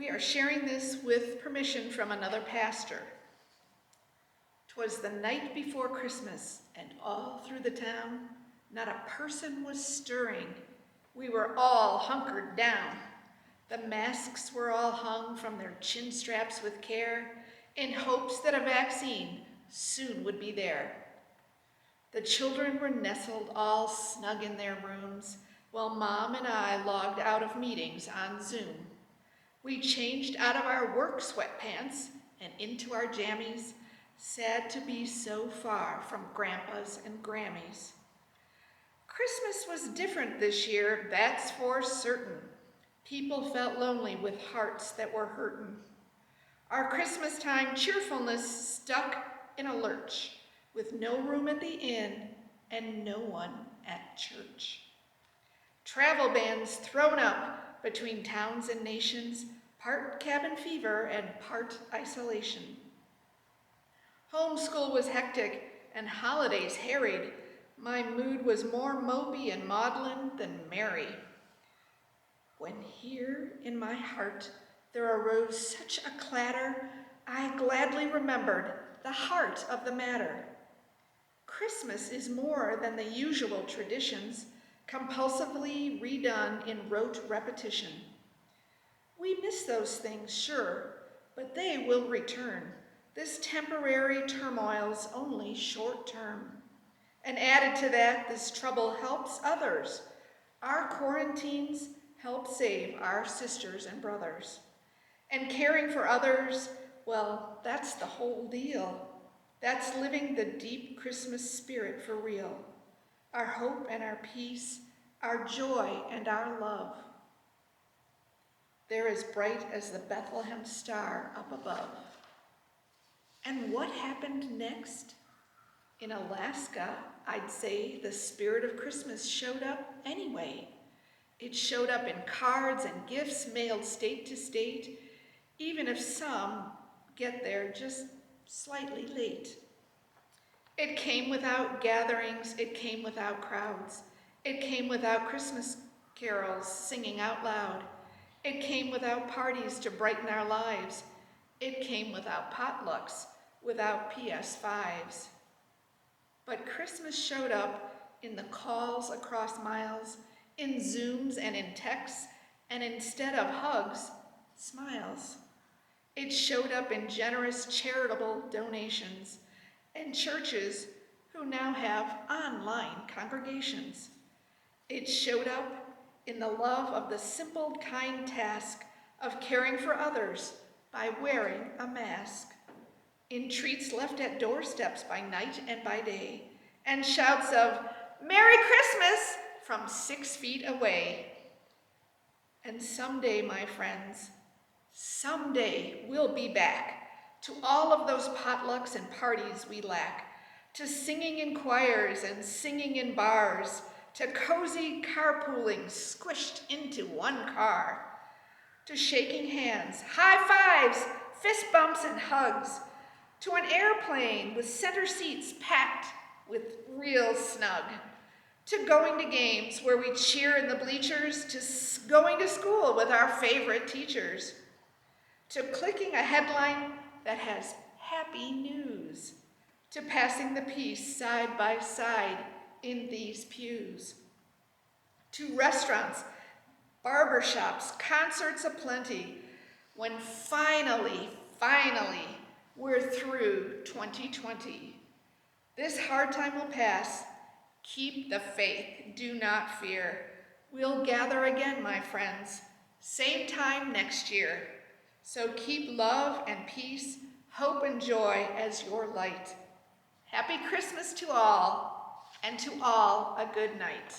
We are sharing this with permission from another pastor. 'Twas the night before Christmas, and all through the town, not a person was stirring. We were all hunkered down. The masks were all hung from their chin straps with care, in hopes that a vaccine soon would be there. The children were nestled all snug in their rooms, while Mom and I logged out of meetings on Zoom. We changed out of our work sweatpants and into our jammies, sad to be so far from grandpas and Grammys. Christmas was different this year, that's for certain. People felt lonely with hearts that were hurtin'. Our Christmas time cheerfulness stuck in a lurch, with no room at the inn and no one at church. Travel bans thrown up between towns and nations, part cabin fever and part isolation. Homeschool was hectic and holidays harried. My mood was more mopey and maudlin than merry. When here in my heart there arose such a clatter, I gladly remembered the heart of the matter. Christmas is more than the usual traditions, compulsively redone in rote repetition. We miss those things, sure, but they will return. This temporary turmoil's only short term. And added to that, this trouble helps others. Our quarantines help save our sisters and brothers. And caring for others, well, that's the whole deal. That's living the deep Christmas spirit for real. Our hope and our peace, our joy and our love. They're as bright as the Bethlehem star up above. And what happened next? In Alaska, I'd say the spirit of Christmas showed up anyway. It showed up in cards and gifts mailed state to state, even if some get there just slightly late. It came without gatherings, it came without crowds. It came without Christmas carols singing out loud. It came without parties to brighten our lives. It came without potlucks, without PS5s. But Christmas showed up in the calls across miles, in Zooms and in texts, and instead of hugs, smiles. It showed up in generous charitable donations and churches who now have online congregations. It showed up in the love of the simple, kind task of caring for others by wearing a mask, in treats left at doorsteps by night and by day, and shouts of "Merry Christmas" from 6 feet away. And someday, my friends, someday we'll be back to all of those potlucks and parties we lack, to singing in choirs and singing in bars, to cozy carpooling squished into one car, to shaking hands, high fives, fist bumps and hugs, to an airplane with center seats packed with real snug, to going to games where we cheer in the bleachers, to going to school with our favorite teachers, to clicking a headline that has happy news, to passing the peace side by side in these pews, to restaurants, barbershops, concerts aplenty, when finally, we're through 2020. This hard time will pass. Keep the faith, do not fear. We'll gather again, my friends, same time next year. So keep love and peace, hope and joy as your light. Happy Christmas to all, and to all a good night.